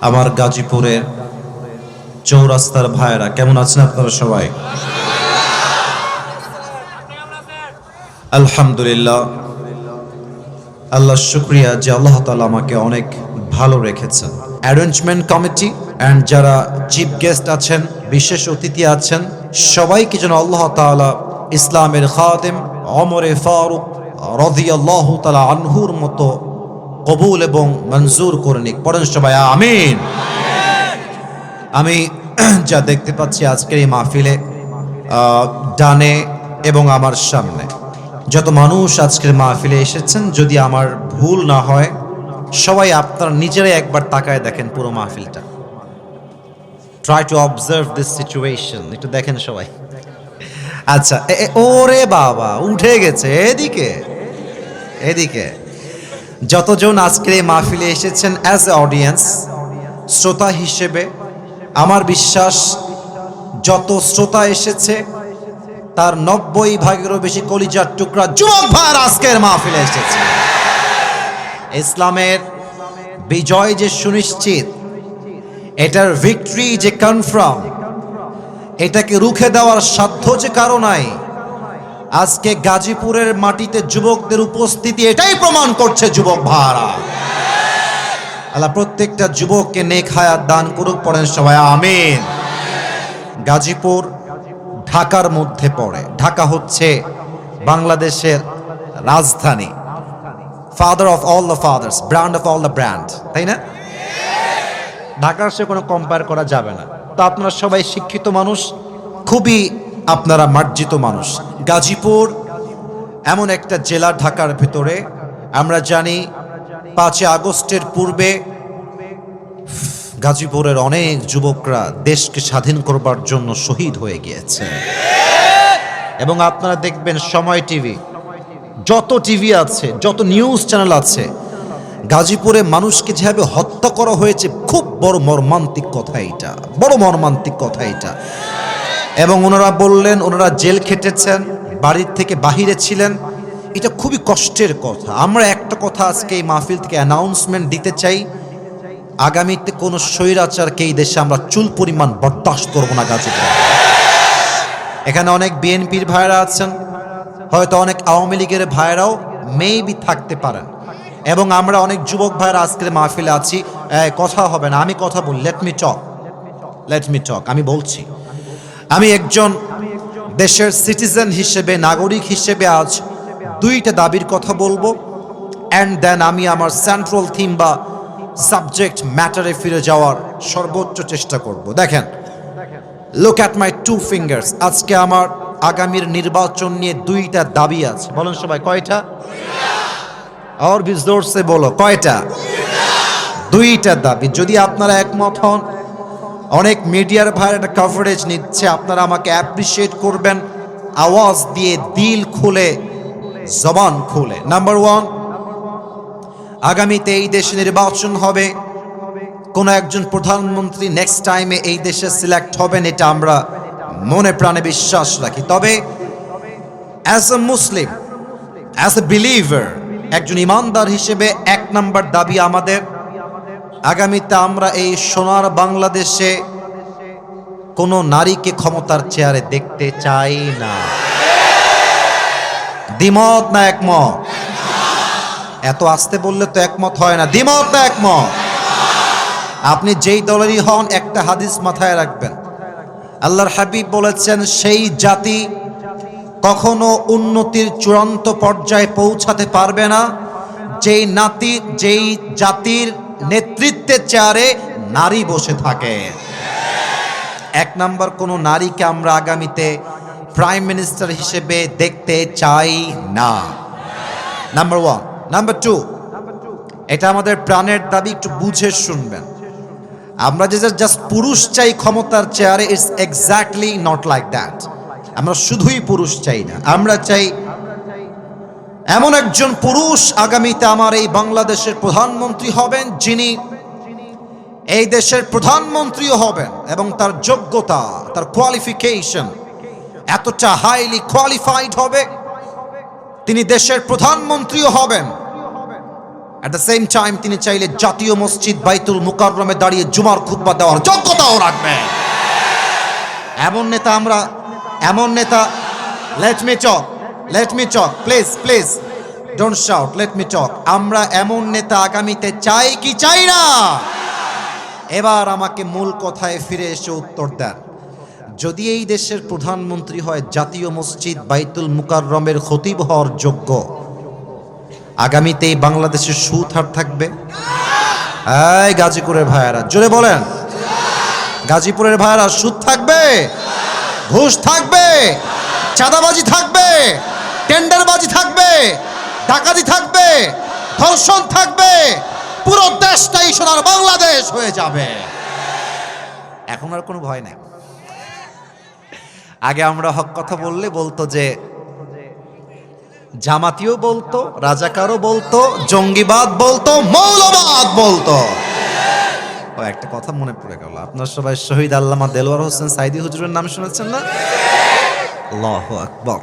আমার গাজীপুরের চৌরাস্তার ভাইয়েরা কেমন আছেন আপনারা সবাই? আলহামদুলিল্লাহ, আল্লাহর শুকরিয়া যে আল্লাহ তাআলা আমাকে অনেক ভালো রেখেছেন। অ্যারেঞ্জমেন্ট কমিটি অ্যান্ড যারা চিফ গেস্ট আছেন, বিশেষ অতিথি আছেন, সবাইকে যেন আল্লাহ তাআলা ইসলামের খাদেম ওমরে ফারুক রাদিয়াল্লাহু তাআলা আনহুর মতো কবুল এবং মঞ্জুর করে নিক। পড়েন সবাই আমিন। আমি যা দেখতে পাচ্ছি আজকের এই মাহফিলে ডানে এবং আমার সামনে যত মানুষ আজকের মাহফিলে এসেছেন, যদি আমার ভুল না হয় সবাই আপনারা নিজেরাই একবার তাকায় দেখেন পুরো মাহফিলটা। Try to observe this situation, একটু দেখেন সবাই। আচ্ছা, ওরে বাবা উঠে গেছে এদিকে এদিকে। যতজন আজকের এই মাহফিলে এসেছেন অ্যাজ এ অডিয়েন্স, শ্রোতা হিসেবে, আমার বিশ্বাস যত শ্রোতা এসেছে তার 90 ভাগেরও বেশি কলিজার টুকরা যুবক ভাইয়ের আজকের মাহফিলে এসেছে। ইসলামের বিজয় যে সুনিশ্চিত, এটার ভিক্টরি যে কনফার্ম, এটাকে রুখে দেওয়ার সাধ্য যে কারো নাই, আজকে গাজীপুরের মাটিতে যুবকদের উপস্থিতি এটাই প্রমাণ করছে। যুবক ভাইরা, আল্লাহ প্রত্যেকটা যুবককে নেক হায়াত দান করুক। পড়েন সবাই আমিন। গাজীপুর ঢাকার মধ্যে পড়ে। ঢাকা হচ্ছে বাংলাদেশের রাজধানী, father of all the father's, brand of all the brand, তাই না? ঢাকার সে কোনো কম্পেয়ার করা যাবে না। তো আপনারা সবাই শিক্ষিত মানুষ, খুবই আপনারা মার্জিত মানুষ। গাজীপুর এমন একটা জেলা ঢাকার ভিতরে, আমরা জানি 5 আগস্টের পূর্বে গাজীপুরের অনেক যুবকরা দেশকে স্বাধীন করবার জন্য শহীদ হয়ে গিয়েছে। এবং আপনারা দেখবেন সময় টিভি, যত টিভি আছে, যত নিউজ চ্যানেল আছে, গাজীপুরে মানুষকে যেভাবে হত্যা করা হয়েছে, খুব বড় মর্মান্তিক কথা এটা, বড় মর্মান্তিক কথা এটা। এবং ওনারা বললেন ওনারা জেল খেটেছেন, বাড়ির থেকে বাহিরে ছিলেন, এটা খুবই কষ্টের কথা। আমরা একটা কথা আজকে এই মাহফিল থেকে অ্যানাউন্সমেন্ট দিতে চাই, আগামীতে কোনো স্বৈরাচারকে এই দেশে আমরা চুল পরিমাণ বরদাস্ত করবো না। গাজীপুর এখানে অনেক বিএনপির ভাইয়েরা আছেন, হয়তো অনেক আওয়ামী লীগের ভাইয়েরাও মেবি থাকতে পারেন, এবং আমরা অনেক যুবক ভাইয়েরা আজকের মাহফিলে আছি। কথা হবে না, আমি কথা বলি, লেট মি টক। আমি বলছি, আমি একজন দেশের সিটিজেন হিসেবে, নাগরিক হিসেবে আজ 2টা দাবির কথা বলবো, অ্যান্ড দেন আমি আমার সেন্ট্রাল থিম বা সাবজেক্ট ম্যাটারে ফিরে যাওয়ার সর্বোচ্চ চেষ্টা করব। দেখেন, লুক অ্যাট মাই 2 ফিঙ্গার্স। আজকে আমার আগামীর নির্বাচন নিয়ে 2টা দাবি আছে। বলেন সবাই কয়টা? আর भी जोर से বলো কয়টা? 2টা দাবি। যদি আপনারা একমত হন, অনেক মিডিয়ার ভাইয়ের একটা কভারেজ নিচ্ছে, আপনারা আমাকে অ্যাপ্রিসিয়েট করবেন আওয়াজ দিয়ে, দিল খুলে, জবান খুলে। নাম্বার 1, আগামীতে এই দেশে নির্বাচন হবে, কোন একজন প্রধানমন্ত্রী নেক্সট টাইমে এই দেশে সিলেক্ট হবেন, এটা আমরা মনে প্রাণে বিশ্বাস রাখি। তবে as a Muslim, as a believer, একজন ইমানদার হিসেবে 1 নাম্বার দাবি আমাদের, আগামীতে আমরা এই সোনার বাংলাদেশে কোনো নারীকে ক্ষমতার চেয়ারে দেখতে চাই না। দ্বিমত না একমত? এত আস্তে বললে তো একমত হয় না। দ্বিমত না একমত? আপনি যেই দলেরই হন, একটা হাদিস মাথায় রাখবেন। আল্লাহর হাবিব বলেছেন, সেই জাতি কখনো উন্নতির চূড়ান্ত পর্যায়ে পৌঁছাতে পারবে না যেই জাতির নেতৃত্বের চেয়ারে নারী বসে থাকে। 1 নাম্বার, কোনো নারীকে আমরা আগামীতে প্রাইম মিনিস্টার হিসেবে দেখতে চাই না। নাম্বার 1। নাম্বার 2, এটা আমাদের প্রাণের দাবি, একটু বুঝে শুনবেন। আমরা যে জাস্ট পুরুষ চাই ক্ষমতার চেয়ারে, it's exactly not like that. আমরা শুধুই পুরুষ চাই না, আমরা চাই এমন একজন পুরুষ আগামীতে আমার এই বাংলাদেশের প্রধানমন্ত্রী হবেন, যিনি এই দেশের প্রধানমন্ত্রীও হবেন এবং তার যোগ্যতা, তার কোয়ালিফিকেশন এতটা হাইলি কোয়ালিফাইড হবে, তিনি দেশের প্রধানমন্ত্রীও হবেন, অ্যাট দ্য সেম টাইম তিনি চাইলে জাতীয় মসজিদ বাইতুল মুকাররমে দাঁড়িয়ে জুমার খুতবা দেওয়ার যোগ্যতাও রাখবেন। এমন নেতা let me talk please don't shout, let me talk. আমরা এমন নেতা আগামীতে চাই কি চাই না? এবার আমাকে মূল কথায় ফিরে এসে উত্তর দেন। যদি এই দেশের প্রধানমন্ত্রী হয় জাতীয় মসজিদ বাইতুল মুকাররমের খতিব হওয়ার যোগ্য, আগামীতে এই বাংলাদেশের সুদ আর থাকবে? এই গাজীপুরের ভাইয়ারা জোরে বলেন, গাজীপুরের ভাইয়ারা সুদ থাকবে? ঘুষ থাকবে? চাঁদাবাজি থাকবে? টেন্ডারবাজি থাকবে? ডাকাতি থাকবে? ধর্ষণ থাকবে? পুরো দেশটাই সোনার বাংলাদেশ হয়ে যাবে। এখন আর কোনো ভয় নাই। আগে আমরা হক কথা বললে বলতো যে জামাতিও বলতো, রাজাকারও বলতো, জঙ্গিবাদ বলতো, মৌলবাদ বলতো। ও একটা কথা মনে পড়ে গেল, আপনার সবাই শহীদ আল্লামা দেলোয়ার হোসেন সাইদি হুজুরের নাম শুনেছেন না? আল্লাহু আকবার।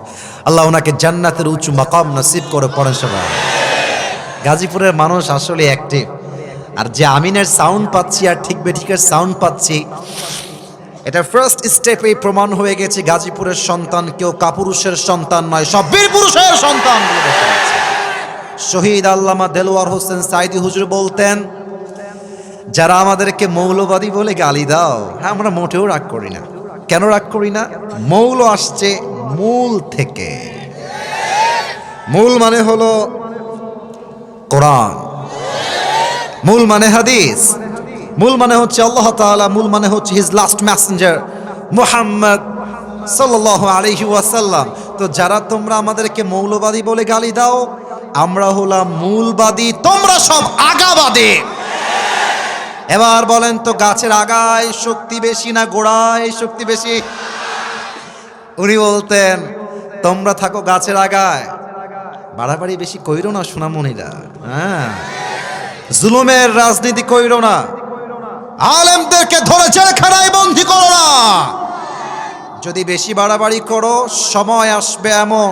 আল্লাহ ওনাকে জান্নাতের উঁচু মাকাম নসিব করে পড়েন সবাই। গাজীপুরের মানুষ আসলে অ্যাক্টিভ। আর যে আমিনের সাউন্ড পাচ্ছি আর ঠিক বেঠিকের সাউন্ড পাচ্ছি, এটা ফার্স্ট স্টেপেই প্রমাণ হয়ে গেছে গাজীপুরের সন্তান কেউ কাপুরুষের সন্তান নয়, সব বীর পুরুষের সন্তান। শহীদ আল্লামা দেলোয়ার হোসেন সাইদি হুজুর বলতেন, যারা আমাদেরকে মৌলবাদী বলে গালি দাও, হ্যাঁ আমরা মোটেও রাগ করি না। কেন রাগ করি না? মৌল আসছে মূল থেকে। মূল মানে হলো কোরআন, মূল মানে হাদিস, মূল মানে হচ্ছে আল্লাহ তাআলা, মূল মানে হচ্ছে হিজ লাস্ট মেসেঞ্জার মুহাম্মদ সাল্লাল্লাহু আলাইহি ওয়াসাল্লাম। তো যারা তোমরা আমাদেরকে মৌলবাদী বলে গালি দাও, আমরা হলাম মূলবাদী, তোমরা সব আগাবাদী। এবার বলেন তো, গাছের আগায় শক্তি বেশি না গোড়ায় শক্তি বেশি? উনি বলতেন তোমরা থাকো গাছের আগায়, বাড়াবাড়ি বেশি কইরো না সোনামণিরা, হ্যাঁ জুলুমের রাজনীতি কইরো না, আলেমদেরকে ধরে জেলখানায় বন্দী করো না। যদি বেশি বাড়াবাড়ি করো, সময় আসবে এমন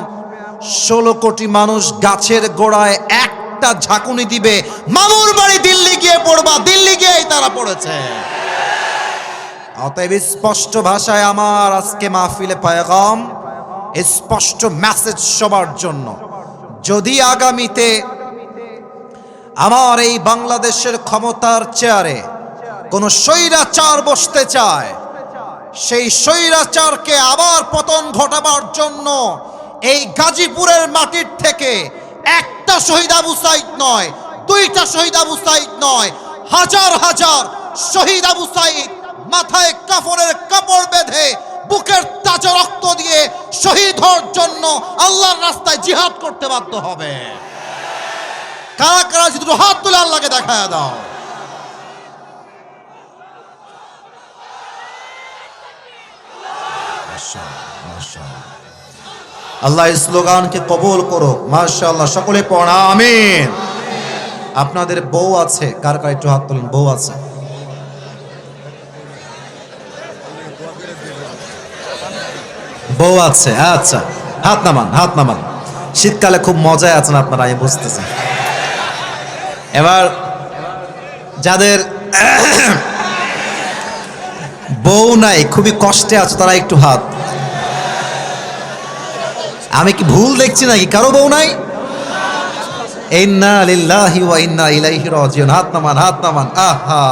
16 কোটি মানুষ গাছের গোড়ায় একটা ঝাঁকুনি দিবে, মামুর বাড়ি দিল্লি গিয়ে পড়বা, দিল্লি গিয়েই তারা পড়েছে। অতএব স্পষ্ট ভাষায় আমার আজকে মাহফিলে পায়গাম, স্পষ্ট মেসেজ সবার জন্য। যদি আগামীতে আমার এই বাংলাদেশের ক্ষমতার চেয়ারে কোন স্বৈরাচার বসতে চায়, সেই স্বৈরাচারকে আবার পতন ঘটাবার জন্য এই গাজীপুরের মাটির থেকে একটা শহীদ আবু সাইদ নয়, 2টা শহীদ আবু সাইদ নয়, হাজার হাজার শহীদ আবু সাইদ মাথায় কাফনের কাপড় বেঁধে বুকের তাজা রক্ত দিয়ে শহীদ হওয়ার জন্য আল্লাহর রাস্তায় জিহাদ করতে বাধ্য হবে। কারা কারা যদি হাত তুলে আল্লাহকে দেখায় দাও। আল্লাহ এই স্লোগানকে কবুল করুক, মাশাআল্লাহ। সকলে পড়া আমিন। আপনাদের বউ আছে? কার কার একটু হাত তুলেন, বউ আছে? বউ আছে, আচ্ছা হাত নামান, হাত নামান। শীতকালে খুব মজায় আছেন আপনারা, আমি বুঝতেছি। এবার যাদের বউ নাই, খুবই কষ্টে আছে, তারা একটু হাত। আমি কি ভুল দেখছি নাকি? কারো বউ নাই? ইন্না লিল্লাহি ওয়া ইন্না ইলাইহি রাজিউন। হাত নামান, হাত নামান। আহা,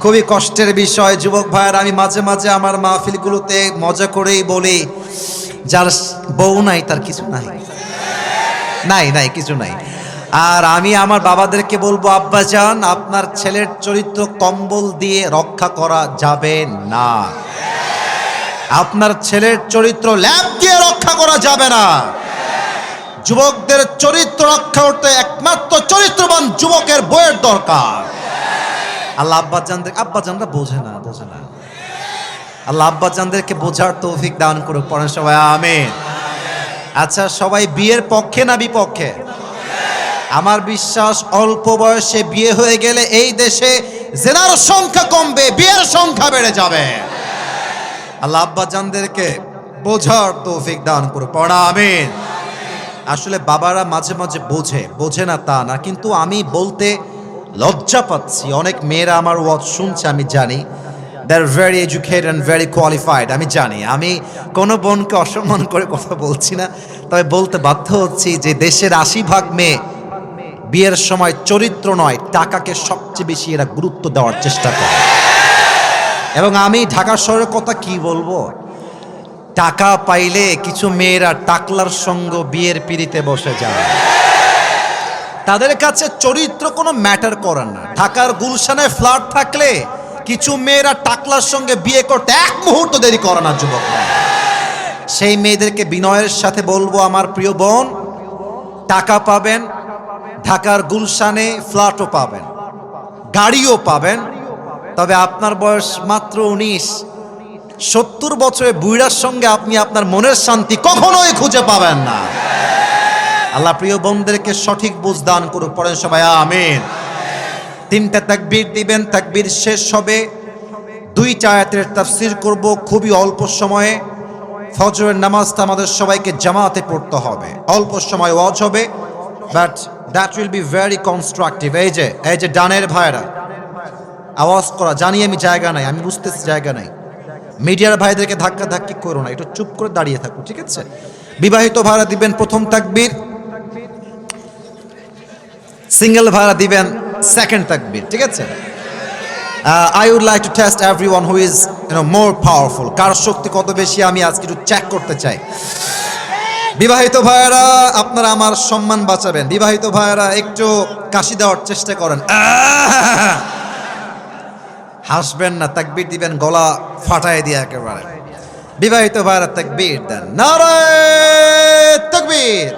খুবই কষ্টের বিষয় যুবক ভাইয়ের। আমি মাঝে মাঝে আমার মাহফিলগুলোতে মজা করেই বলি, যার বউ নাই তার কিছু নাই, নাই নাই কিছু নাই। আর আমি আমার বাবাদেরকে বলবো, আব্বাজান আপনার ছেলের চরিত্র কম্বল দিয়ে রক্ষা করা যাবে না, আপনার ছেলের চরিত্র ল্যাব দিয়ে রক্ষা করা যাবে না। যুবকদের চরিত্র রক্ষা করতে একমাত্র চরিত্রবান যুবকের বইয়ের দরকার। আল্লাহ আব্বাজানরা বোঝে না, বোঝে না। আল্লাহ আব্বাজানদেরকে বোঝার তৌফিক দান করুক। পড়েন সবাই আমিন। আচ্ছা, সবাই বিয়ের পক্ষে না বিপক্ষে? আমার বিশ্বাস অল্প বয়সে বিয়ে হয়ে গেলে এই দেশে জেনার সংখ্যা কমবে, বিয়ের সংখ্যা বেড়ে যাবে। আল্লাহ আব্বাজানদেরকে বোঝার তৌফিক দান করুক। পড়া আমিন। আসলে বাবারা মাঝে মাঝে বোঝে না তা না, কিন্তু আমি বলতে লজ্জা পাচ্ছি। অনেক মেয়েরা আমার ওয়াজ শুনছে, আমি জানি they are very educated and very qualified, আমি জানি। আমি কোনো বোনকে অসম্মান করে কথা বলছি না, তবে বলতে বাধ্য হচ্ছি যে দেশের 80% মেয়ে বিয়ের সময় চরিত্র নয়, টাকাকে সবচেয়ে বেশি এরা গুরুত্ব দেওয়ার চেষ্টা করে। এবং আমি ঢাকা শহরের কথা কি বলবো, টাকা পাইলে কিছু মেয়েরা টাকলার সঙ্গ বিয়ের পিড়িতে বসে যায়। তাদের কাছে চরিত্র কোনো ম্যাটার করে না। ঢাকার গুলশানে ফ্ল্যাট থাকলে কিছু মেয়েরা টাকলার সঙ্গে বিয়ে করতে এক মুহূর্ত দেরি করে না যুবকরা। সেই মেয়েদেরকে বিনয়ের সাথে বলবো, আমার প্রিয় বোন, টাকা পাবেন, ঢাকার গুলশানে ফ্ল্যাটও পাবেন, গাড়িও পাবেন, তবে আপনার বয়স মাত্র 19। 70 বছরের বুইড়ার সঙ্গে আপনি আপনার মনের শান্তি কখনোই খুঁজে পাবেন না। আল্লাহ প্রিয় বোনদেরকে সঠিক বুঝ দান করুক। পড়েন সবাই আমিন। 3টা তাকবীর দিবেন, তাকবীর শেষ হবে। 2টা আয়াতের তাফসীর করব খুবই অল্প সময়ে। ফজরের নামাজটা আমাদের সবাইকে জামাতে পড়তে হবে, অল্প সময় ওয়াজ হবে, but that will be very constructive. এই যে ডানের ভাইরা আওয়াজ করা, জানি আমি জায়গা নাই, আমি বুঝতেছি জায়গা নাই। মিডিয়ার ভাইদেরকে ধাক্কা ধাক্কি করো না, একটু চুপ করে দাঁড়িয়ে থাকো, ঠিক আছে? বিবাহিত ভাইরা দিবেন প্রথম তাকবীর, সিঙ্গেল ভাইরা দিবেন সেকেন্ড তাকবীর, ঠিক আছে? I would like to test everyone who is more powerful. কার শক্তি কত বেশি আমি আজকে একটু চেক করতে চাই। বিবাহিত ভাইরা আপনারা আমার সম্মান বাঁচাবেন। বিবাহিত ভাইরা একটু কাশি দেওয়ার চেষ্টা করেন, হাসবেন না, তাকবীর দিবেন গলা ফাটায় দিয়ে একেবারে। বিবাহিত ভাইরা তাকবীর দেন, নারায়ে তাকবীর।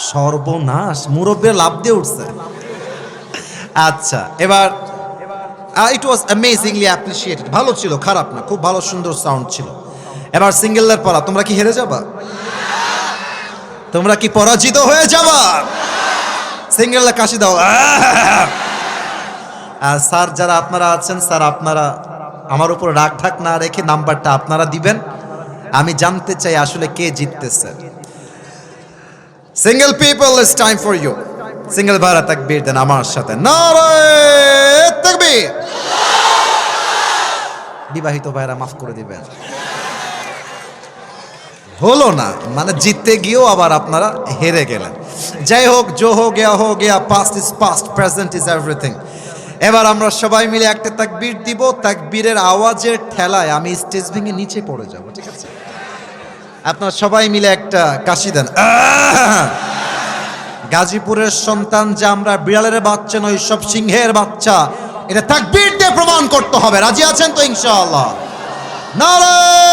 সর্বনাশ, মুরব্বীরা লাভ দিয়ে উঠছে। আচ্ছা, এবার ইট ওয়াজ অ্যামেজিংলি অ্যাপ্রিশিয়েটেড, ভালো ছিল, খারাপ না, খুব ভালো সুন্দর সাউন্ড ছিল। এবার সিঙ্গেলদের পড়া, তোমরা কি হেরে যাবা? তোমরা কি পরাজিত হয়ে যাবা? সিঙ্গেলরা কাশি দাও। আর স্যার যারা আপনারা আছেন, স্যার আপনারা আমার উপর রাগ ঢাক না রেখে নাম্বারটা আপনারা দিবেন। আমি জানতে চাই আসলে কে জিততেছে। Single people, it's time for you. Single ভাইরা তাকবীর দেন আমার সাথে, নারায়ে তাকবীর। বিবাহিত ভাইরা মাফ করে দিবেন। হলো না, মানে জিততে গিয়েও আবার আপনারা হেরে গেলেন। যাই হোক, জো হো গেয়া, past is past, present is everything. এবার আমরা সবাই মিলে একটা তাকবীর দিব। তাকবীরের আওয়াজের ঠেলায় আমি স্টেজ ভেঙে নিচে পড়ে যাব, ঠিক আছে? আপনারা সবাই মিলে একটা কাশি দেন। গাজীপুরের সন্তান যে আমরা, বিড়ালের বাচ্চা নই, সব সিংহের বাচ্চা, এটা তাকবীর দিয়ে প্রমাণ করতে হবে। রাজি আছেন তো ইনশাআল্লাহ? নারায়ে